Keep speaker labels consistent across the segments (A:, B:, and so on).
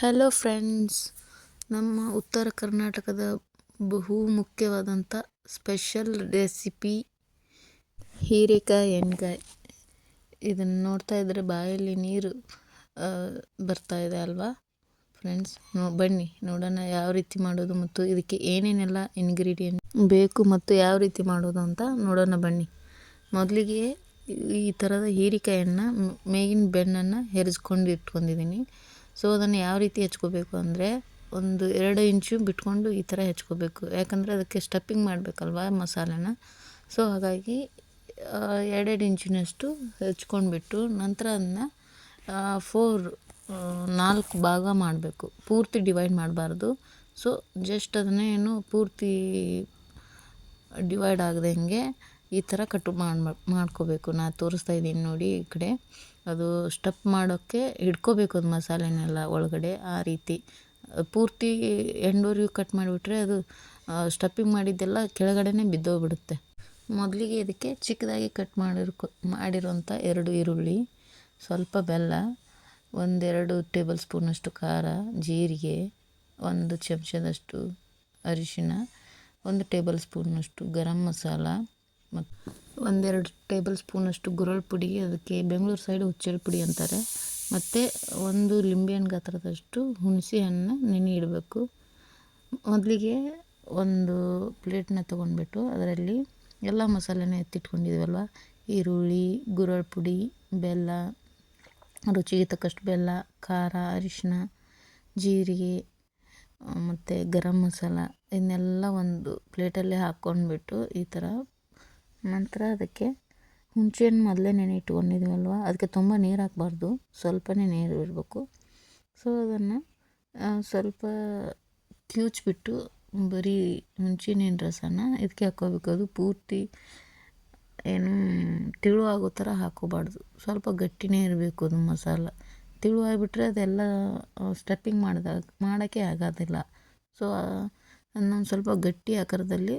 A: Hello friends, ನಮ್ಮ ಉತ್ತರ ಕರ್ನಾಟಕದ ಬಹು ಮುಖ್ಯವಾದಂಥ ಸ್ಪೆಷಲ್ ರೆಸಿಪಿ ಹೀರೆಕಾಯಿ ಎಣ್ಗಾಯಿ. ಇದನ್ನು ನೋಡ್ತಾ ಇದ್ದರೆ ಬಾಯಲ್ಲಿ ನೀರು ಬರ್ತಾ ಇದೆ ಅಲ್ವಾ ಫ್ರೆಂಡ್ಸ್. ಬನ್ನಿ ನೋಡೋಣ ಯಾವ ರೀತಿ ಮಾಡೋದು ಮತ್ತು ಇದಕ್ಕೆ ಏನೇನೆಲ್ಲ ಇಂಗ್ರೀಡಿಯೆಂಟ್ ಬೇಕು ಮತ್ತು ಯಾವ ರೀತಿ ಮಾಡೋದು ಅಂತ ನೋಡೋಣ ಬನ್ನಿ. ಮೊದಲಿಗೆ ಈ ಥರದ ಹೀರೆಕಾಯನ್ನು ಮೇಗಿನ ಬೆನ್ನನ್ನು ಹೆರಿಸ್ಕೊಂಡು ಇಟ್ಕೊಂಡಿದ್ದೀನಿ. ಸೊ ಅದನ್ನು ಯಾವ ರೀತಿ ಹೆಚ್ಕೋಬೇಕು ಅಂದರೆ 1-2 ಇಂಚು ಬಿಟ್ಕೊಂಡು ಈ ಥರ ಹೆಚ್ಕೋಬೇಕು. ಯಾಕಂದರೆ ಅದಕ್ಕೆ ಸ್ಟಫಿಂಗ್ ಮಾಡಬೇಕಲ್ವ ಮಸಾಲೆನ. ಸೊ ಹಾಗಾಗಿ 2 ಇಂಚಿನಷ್ಟು ಹೆಚ್ಕೊಂಡ್ಬಿಟ್ಟು ನಂತರ ಅದನ್ನು 4 ಭಾಗ ಮಾಡಬೇಕು. ಪೂರ್ತಿ ಡಿವೈಡ್ ಮಾಡಬಾರ್ದು. ಸೊ ಜಸ್ಟ್ ಅದನ್ನೇ ಪೂರ್ತಿ ಡಿವೈಡ್ ಆಗದಂಗೆ ಈ ಥರ ಕಟ್ ಮಾಡ್ಕೋಬೇಕು. ನಾನು ತೋರಿಸ್ತಾ ಇದ್ದೀನಿ ನೋಡಿ ಈ ಕಡೆ. ಅದು ಸ್ಟಫ್ ಮಾಡೋಕ್ಕೆ ಹಿಡ್ಕೋಬೇಕು ಅದು ಮಸಾಲೆನೆಲ್ಲ ಒಳಗಡೆ. ಆ ರೀತಿ ಪೂರ್ತಿ ಎಂಡೋರಿಯು ಕಟ್ ಮಾಡಿಬಿಟ್ರೆ ಅದು ಸ್ಟಫಿಂಗ್ ಮಾಡಿದ್ದೆಲ್ಲ ಕೆಳಗಡೆನೇ ಬಿದ್ದೋಗ್ಬಿಡುತ್ತೆ. ಮೊದಲಿಗೆ ಇದಕ್ಕೆ ಚಿಕ್ಕದಾಗಿ ಕಟ್ ಮಾಡಿರೋಂಥ 2 ಈರುಳ್ಳಿ, ಸ್ವಲ್ಪ ಬೆಲ್ಲ, 1-2 ಟೇಬಲ್ ಸ್ಪೂನಷ್ಟು ಖಾರ, ಜೀರಿಗೆ, 1 ಚಮಚದಷ್ಟು ಅರಿಶಿನ, 1 ಟೇಬಲ್ ಸ್ಪೂನಷ್ಟು ಗರಂ ಮಸಾಲ ಮತ್ತು 1-2 ಟೇಬಲ್ ಸ್ಪೂನಷ್ಟು ಗುರಳ್ ಪುಡಿ, ಅದಕ್ಕೆ ಬೆಂಗಳೂರು ಸೈಡು ಹುಚ್ಚೆಳ್ ಪುಡಿ ಅಂತಾರೆ. ಮತ್ತು 1 ಲಿಂಬೆಹಣ್ಣು ಗಾತ್ರದಷ್ಟು ಹುಣಸೆ ಹಣ್ಣು ನೆನೆ ಇಡಬೇಕು. ಮೊದಲಿಗೆ ಒಂದು ಪ್ಲೇಟ್ನ ತೊಗೊಂಡ್ಬಿಟ್ಟು ಅದರಲ್ಲಿ ಎಲ್ಲ ಮಸಾಲೆನ ಎತ್ತಿಟ್ಕೊಂಡಿದ್ದೀವಲ್ವ, ಈರುಳ್ಳಿ, ಗುರಳ್ ಪುಡಿ, ಬೆಲ್ಲ, ರುಚಿಗೆ ತಕ್ಕಷ್ಟು ಬೆಲ್ಲ, ಖಾರ, ಅರಿಶಿನ, ಜೀರಿಗೆ ಮತ್ತು ಗರಂ ಮಸಾಲ ಇದನ್ನೆಲ್ಲ ಒಂದು ಪ್ಲೇಟಲ್ಲೇ ಹಾಕ್ಕೊಂಡ್ಬಿಟ್ಟು ಈ ಥರ. ನಂತರ ಅದಕ್ಕೆ ಹುಣಸೆಹಣ್ಣು ಮೊದಲೇ ನೆನೆ ಇಟ್ಕೊಂಡಿದ್ದೀವಲ್ವ, ಅದಕ್ಕೆ ತುಂಬ ನೀರು ಹಾಕಬಾರ್ದು, ಸ್ವಲ್ಪನೇ ನೀರು ಇರಬೇಕು. ಸೊ ಅದನ್ನು ಸ್ವಲ್ಪ ಕಿವುಚ್ಬಿಟ್ಟು ಬರೀ ಹುಣಸೆಹಣ್ಣಿನ ರಸನ ಇದಕ್ಕೆ ಹಾಕ್ಕೋಬೇಕು. ಅದು ಪೂರ್ತಿ ತಿಳು ಆಗೋ ಥರ ಹಾಕ್ಕೋಬಾರ್ದು, ಸ್ವಲ್ಪ ಗಟ್ಟಿನೇ ಇರಬೇಕು ಅದು ಮಸಾಲ. ತಿಳು ಆಗಿಬಿಟ್ರೆ ಅದೆಲ್ಲ ಸ್ಟಫಿಂಗ್ ಮಾಡೋಕ್ಕೆ ಆಗೋದಿಲ್ಲ. ಸೊ ಅದನ್ನೊಂದು ಸ್ವಲ್ಪ ಗಟ್ಟಿ ಆಕಾರದಲ್ಲಿ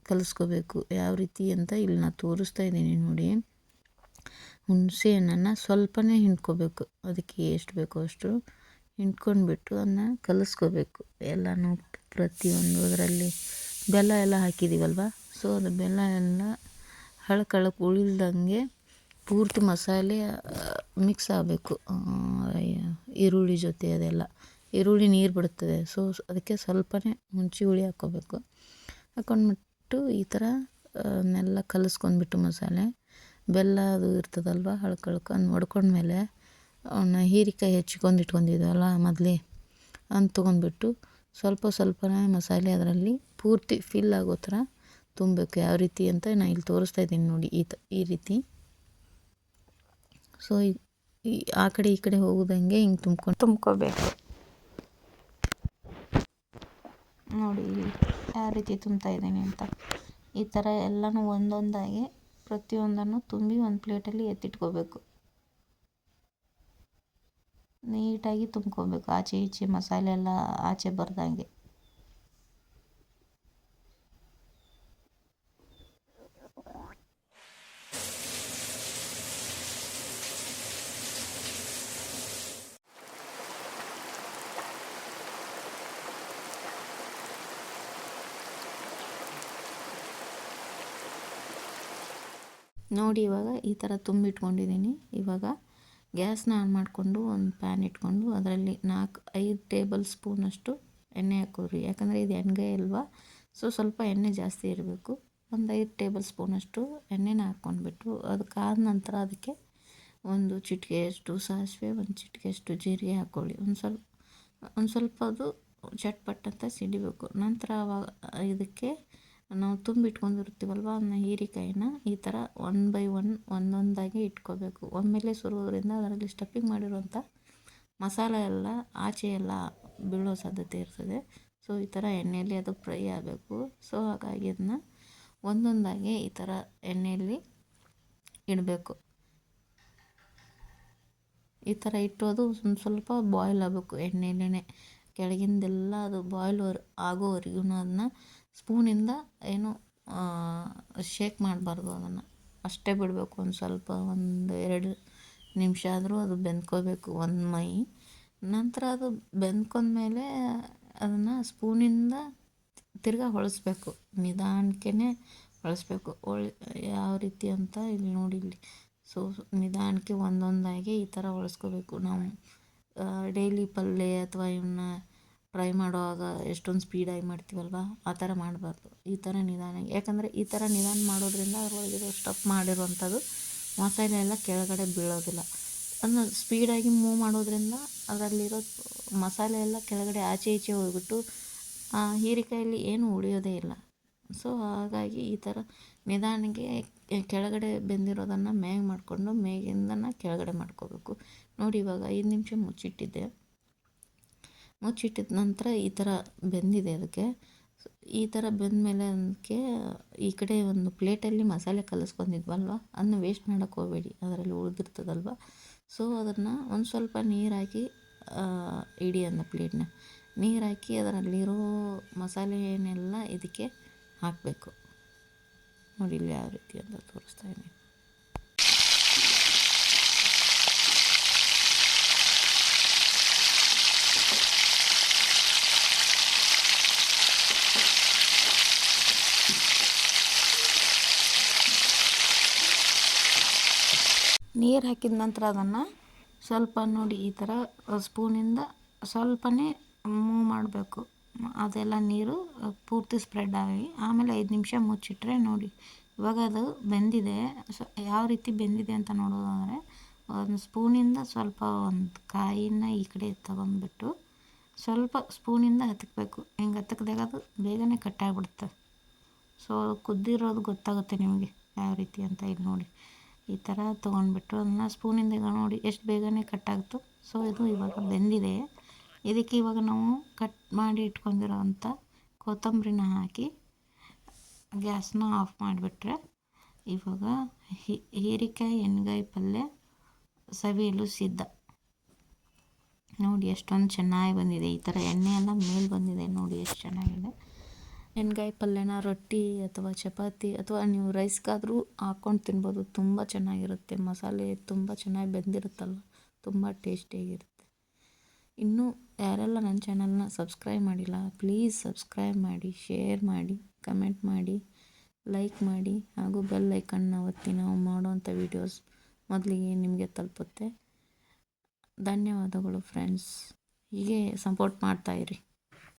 A: ಕಲಿಸ್ಕೋಬೇಕು. ಯಾವ ರೀತಿ ಅಂತ ಇಲ್ಲಿ ನಾನು ತೋರಿಸ್ತಾ ಇದ್ದೀನಿ ನೋಡಿ. ಹುಣಸೆ ಹಣ್ಣನ್ನು ಸ್ವಲ್ಪನೇ ಹಿಂಡ್ಕೋಬೇಕು, ಅದಕ್ಕೆ ಎಷ್ಟು ಬೇಕೋ ಅಷ್ಟು ಹಿಂಡ್ಕೊಂಡ್ಬಿಟ್ಟು ಅದನ್ನ ಕಲಿಸ್ಕೋಬೇಕು. ಎಲ್ಲನೂ ಪ್ರತಿಯೊಂದು ಅದರಲ್ಲಿ ಬೆಲ್ಲ ಎಲ್ಲ ಹಾಕಿದ್ದೀವಲ್ವ. ಸೊ ಅದು ಬೆಲ್ಲ ಎಲ್ಲ ಹಳಕಳಕ್ಕೆ ಉಳಿಲ್ದಂಗೆ ಪೂರ್ತಿ ಮಸಾಲೆ ಮಿಕ್ಸ್ ಆಗಬೇಕು ಈರುಳ್ಳಿ ಜೊತೆ. ಅದೆಲ್ಲ ಈರುಳ್ಳಿ ನೀರು ಬಿಡುತ್ತದೆ. ಸೊ ಅದಕ್ಕೆ ಸ್ವಲ್ಪನೇ ಹುಣಸೆ ಹುಳಿ ಹಾಕ್ಕೋಬೇಕು. ಹಾಕ್ಕೊಂಡ್ಬಿಟ್ಟು ಈ ಥರ ಅದನ್ನೆಲ್ಲ ಕಲಿಸ್ಕೊಂಡ್ಬಿಟ್ಟು ಮಸಾಲೆ ಬೆಲ್ಲ ಅದು ಇರ್ತದಲ್ವ ಹಳ್ಕಳ್ಕ ಅದನ್ನ ಹೊಡ್ಕೊಂಡ್ಮೇಲೆ ಅವನ್ನ ಹೀರೆಕಾಯಿ ಹೆಚ್ಚಿಕೊಂಡು ಇಟ್ಕೊಂಡಿದ್ದೀವಲ್ಲ ಮೊದಲೇ ಅದನ್ನ ತೊಗೊಂಡ್ಬಿಟ್ಟು ಸ್ವಲ್ಪನೇ ಮಸಾಲೆ ಅದರಲ್ಲಿ ಪೂರ್ತಿ ಫಿಲ್ ಆಗೋ ಥರ ತುಂಬಬೇಕು. ಯಾವ ರೀತಿ ಅಂತ ನಾನು ಇಲ್ಲಿ ತೋರಿಸ್ತಾ ಇದ್ದೀನಿ ನೋಡಿ, ಈ ರೀತಿ. ಸೊ ಆ ಕಡೆ ಈ ಕಡೆ ಹೋಗೋದಂಗೆ ಹಿಂಗೆ ತುಂಬ್ಕೋಬೇಕು ನೋಡಿ ಯಾವ ರೀತಿ ತುಂಬ್ತಾ ಇದ್ದೀನಿ ಅಂತ. ಈ ಥರ ಎಲ್ಲನೂ ಒಂದೊಂದಾಗಿ ಪ್ರತಿಯೊಂದನ್ನು ತುಂಬಿ ಒಂದು ಪ್ಲೇಟಲ್ಲಿ ಎತ್ತಿಟ್ಕೋಬೇಕು. ನೀಟಾಗಿ ತುಂಬ್ಕೋಬೇಕು, ಆಚೆ ಈಚೆ ಮಸಾಲೆ ಎಲ್ಲ ಆಚೆ ಬರ್ದಂಗೆ. ನೋಡಿ ಇವಾಗ ಈ ಥರ ತುಂಬಿಟ್ಕೊಂಡಿದ್ದೀನಿ. ಇವಾಗ ಗ್ಯಾಸ್ನ ಆನ್ ಮಾಡಿಕೊಂಡು ಒಂದು ಪ್ಯಾನ್ ಇಟ್ಕೊಂಡು ಅದರಲ್ಲಿ 4-5 ಟೇಬಲ್ ಸ್ಪೂನಷ್ಟು ಎಣ್ಣೆ ಹಾಕೋರಿ. ಯಾಕಂದರೆ ಇದು ಎಣ್ಗಾಯಿ ಅಲ್ವಾ, ಸೊ ಸ್ವಲ್ಪ ಎಣ್ಣೆ ಜಾಸ್ತಿ ಇರಬೇಕು. 5 ಟೇಬಲ್ ಸ್ಪೂನಷ್ಟು ಎಣ್ಣೆನ ಹಾಕ್ಕೊಂಡ್ಬಿಟ್ಟು ಅದಕ್ಕಾದ ನಂತರ ಅದಕ್ಕೆ 1 ಚಿಟಿಕೆಯಷ್ಟು ಸಾಸಿವೆ, 1 ಚಿಟಿಕೆಯಷ್ಟು ಜೀರಿಗೆ ಹಾಕ್ಕೊಳ್ಳಿ. ಒಂದು ಸ್ವಲ್ಪ ಅದು ಚಟ್ಪಟ್ ಅಂತ ಸಿಡಿಬೇಕು. ನಂತರ ಅವಾಗ ಇದಕ್ಕೆ ನಾವು ತುಂಬಿಟ್ಕೊಂಡಿರ್ತೀವಲ್ವ ಅದನ್ನ ಹೀರೆಕಾಯಿನ ಈ ಥರ 1 by 1 ಒಂದೊಂದಾಗಿ ಇಟ್ಕೋಬೇಕು. ಒಮ್ಮೆಲೆ ಸುರುವುದರಿಂದ ಅದರಲ್ಲಿ ಸ್ಟಫಿಂಗ್ ಮಾಡಿರುವಂಥ ಮಸಾಲೆ ಎಲ್ಲ ಆಚೆ ಎಲ್ಲ ಬೀಳೋ ಸಾಧ್ಯತೆ ಇರ್ತದೆ. ಸೊ ಈ ಥರ ಎಣ್ಣೆಯಲ್ಲಿ ಅದು ಫ್ರೈ ಆಗಬೇಕು. ಸೊ ಹಾಗಾಗಿ ಅದನ್ನ ಒಂದೊಂದಾಗಿ ಈ ಥರ ಎಣ್ಣೆಯಲ್ಲಿ ಇಡಬೇಕು. ಈ ಥರ ಇಟ್ಟು ಅದು ಸ್ವಲ್ಪ ಬಾಯ್ಲ್ ಆಗಬೇಕು ಎಣ್ಣೆಯಲ್ಲೇ. ಕೆಳಗಿಂದೆಲ್ಲ ಅದು ಬಾಯ್ಲ್ ಆಗೋವರೆಗೂ ಅದನ್ನ ಸ್ಪೂನಿಂದ ಶೇಕ್ ಮಾಡಬಾರ್ದು, ಅದನ್ನು ಅಷ್ಟೇ ಬಿಡಬೇಕು. ಒಂದು ಸ್ವಲ್ಪ 1-2 ನಿಮಿಷ ಆದರೂ ಅದು ಬೆಂದ್ಕೋಬೇಕು ಒಂದು ಮೈ. ನಂತರ ಅದು ಬೆಂದ್ಕೊಂಡ್ಮೇಲೆ ಅದನ್ನು ಸ್ಪೂನಿಂದ ತಿರ್ಗಾ ಹೊಳಿಸ್ಬೇಕು, ನಿಧಾನಕ್ಕೆ ಹೊಳಿಸ್ಬೇಕು. ಯಾವ ರೀತಿ ಅಂತ ಇಲ್ಲಿ ನೋಡಿ, ಇಲ್ಲಿ ನಿಧಾನಕ್ಕೆ ಒಂದೊಂದಾಗಿ ಈ ಥರ ಹೊಳಿಸ್ಕೋಬೇಕು. ನಾವು ಡೈಲಿ ಪಲ್ಯ ಅಥವಾ ಇವನ್ನ ಫ್ರೈ ಮಾಡುವಾಗ ಎಷ್ಟೊಂದು ಸ್ಪೀಡಾಗಿ ಮಾಡ್ತೀವಲ್ವ, ಆ ಥರ ಮಾಡಬಾರ್ದು. ಈ ಥರ ನಿಧಾನ, ಯಾಕಂದರೆ ಈ ಥರ ನಿಧಾನ ಮಾಡೋದ್ರಿಂದ ಅದರೊಳಗಿರೋ ಸ್ಟಫ್ ಮಾಡಿರುವಂಥದ್ದು ಮಸಾಲೆ ಎಲ್ಲ ಕೆಳಗಡೆ ಬೀಳೋದಿಲ್ಲ. ಅದನ್ನ ಸ್ಪೀಡಾಗಿ ಮೂವ್ ಮಾಡೋದ್ರಿಂದ ಅದರಲ್ಲಿರೋ ಮಸಾಲೆ ಎಲ್ಲ ಕೆಳಗಡೆ ಆಚೆ ಈಚೆ ಹೋಗ್ಬಿಟ್ಟು ಆ ಹೀರೆಕಾಯಲ್ಲಿ ಏನು ಉಳಿಯೋದೇ ಇಲ್ಲ. ಸೊ ಹಾಗಾಗಿ ಈ ಥರ ನಿಧಾನಕ್ಕೆ ಕೆಳಗಡೆ ಬೆಂದಿರೋದನ್ನು ಮೇಗೆ ಮಾಡಿಕೊಂಡು ಮೇಗಿಂದನ ಕೆಳಗಡೆ ಮಾಡ್ಕೋಬೇಕು. ನೋಡಿ, ಇವಾಗ 5 ನಿಮಿಷ ಮುಚ್ಚಿಟ್ಟಿದ್ದೆ. ಮುಚ್ಚಿಟ್ಟಿದ ನಂತರ ಈ ಥರ ಬೆಂದಿದೆ. ಅದಕ್ಕೆ ಈ ಥರ ಬೆಂದಮೇಲೆ ಅದಕ್ಕೆ ಈ ಕಡೆ ಒಂದು ಪ್ಲೇಟಲ್ಲಿ ಮಸಾಲೆ ಕಲಿಸ್ಕೊಂಡಿದ್ವಲ್ವ, ಅದನ್ನ ವೇಸ್ಟ್ ಮಾಡೋಕ್ಕೆ ಹೋಗಬೇಡಿ, ಅದರಲ್ಲಿ ಉಳಿದಿರ್ತದಲ್ವ. ಸೊ ಅದನ್ನು ಒಂದು ಸ್ವಲ್ಪ ನೀರು ಹಾಕಿ ಇಡಿ ಅನ್ನೋ ಪ್ಲೇಟ್ನ ನೀರು ಹಾಕಿ ಅದರಲ್ಲಿರೋ ಮಸಾಲೆನೆಲ್ಲ ಇದಕ್ಕೆ ಹಾಕಬೇಕು. ನೋಡಿ ಇಲ್ಲಿ ಯಾವ ರೀತಿ ಅಂತ ತೋರಿಸ್ತಾ ಇದ್ದೀನಿ. ನೀರು ಹಾಕಿದ ನಂತರ ಅದನ್ನು ಸ್ವಲ್ಪ ನೋಡಿ ಈ ಥರ ಸ್ಪೂನಿಂದ ಸ್ವಲ್ಪನೇ ಮೂವ್ ಮಾಡಬೇಕು. ಅದೆಲ್ಲ ನೀರು ಪೂರ್ತಿ ಸ್ಪ್ರೆಡ್ ಆಗಿ ಆಮೇಲೆ 5 ನಿಮಿಷ ಮುಚ್ಚಿಟ್ರೆ ನೋಡಿ ಇವಾಗ ಅದು ಬೆಂದಿದೆ. ಯಾವ ರೀತಿ ಬೆಂದಿದೆ ಅಂತ ನೋಡೋದಾದರೆ ಒಂದು ಸ್ಪೂನಿಂದ ಸ್ವಲ್ಪ ಒಂದು ಕಾಯಿನ ಈ ಕಡೆ ತಗೊಂಡ್ಬಿಟ್ಟು ಸ್ವಲ್ಪ ಸ್ಪೂನಿಂದ ಹತ್ತಬೇಕು. ಹಿಂಗೆ ಹತ್ತಕ್ದಾಗ ಅದು ಬೇಗನೆ ಕಟ್ಟಾಗ್ಬಿಡುತ್ತೆ. ಸೊ ಕುದ್ದಿರೋದು ಗೊತ್ತಾಗುತ್ತೆ ನಿಮಗೆ ಯಾವ ರೀತಿ ಅಂತ. ಇಲ್ಲಿ ನೋಡಿ ಈ ಥರ ತೊಗೊಂಡ್ಬಿಟ್ಟು ಅದನ್ನು ಸ್ಪೂನಿಂದ ಈಗ ನೋಡಿ ಎಷ್ಟು ಬೇಗನೆ ಕಟ್ಟಾಗ್ತು. ಸೊ ಇದು ಇವಾಗ ಬೆಂದಿದೆ. ಇದಕ್ಕೆ ಇವಾಗ ನಾವು ಕಟ್ ಮಾಡಿ ಇಟ್ಕೊಂಡಿರೋ ಅಂಥ ಕೊತ್ತಂಬರಿನ ಹಾಕಿ ಗ್ಯಾಸ್ನ ಆಫ್ ಮಾಡಿಬಿಟ್ರೆ ಇವಾಗ ಹೀರೆಕಾಯಿ ಎಣ್ಗಾಯಿ ಪಲ್ಯ ಸವಿಯಲು ಸಿದ್ಧ. ನೋಡಿ ಎಷ್ಟೊಂದು ಚೆನ್ನಾಗಿ ಬಂದಿದೆ. ಈ ಥರ ಎಣ್ಣೆ ಎಲ್ಲ ಮೇಲೆ ಬಂದಿದೆ ನೋಡಿ ಎಷ್ಟು ಚೆನ್ನಾಗಿದೆ. ಎಣ್ಗಾಯಿ ಪಲ್ಯನ ರೊಟ್ಟಿ ಅಥವಾ ಚಪಾತಿ ಅಥವಾ ನೀವು ರೈಸ್ಗಾದರೂ ಹಾಕ್ಕೊಂಡು ತಿನ್ಬೋದು. ತುಂಬ ಚೆನ್ನಾಗಿರುತ್ತೆ. ಮಸಾಲೆ ತುಂಬ ಚೆನ್ನಾಗಿ ಬೆಂದಿರುತ್ತಲ್ವ, ತುಂಬ ಟೇಸ್ಟಿಯಾಗಿರುತ್ತೆ. ಇನ್ನೂ ಯಾರೆಲ್ಲ ನನ್ನ ಚಾನಲ್ನ ಸಬ್ಸ್ಕ್ರೈಬ್ ಮಾಡಿಲ್ಲ, ಪ್ಲೀಸ್ ಸಬ್ಸ್ಕ್ರೈಬ್ ಮಾಡಿ, ಶೇರ್ ಮಾಡಿ, ಕಮೆಂಟ್ ಮಾಡಿ, ಲೈಕ್ ಮಾಡಿ ಹಾಗೂ ಬೆಲ್ ಐಕನ್ನ ಒತ್ತಿ. ನಾವು ಮಾಡೋವಂಥ ವೀಡಿಯೋಸ್ ಮೊದಲಿಗೆ ನಿಮಗೆ ತಲುಪುತ್ತೆ. ಧನ್ಯವಾದಗಳು ಫ್ರೆಂಡ್ಸ್. ಹೀಗೆ ಸಪೋರ್ಟ್ ಮಾಡ್ತಾಯಿರಿ.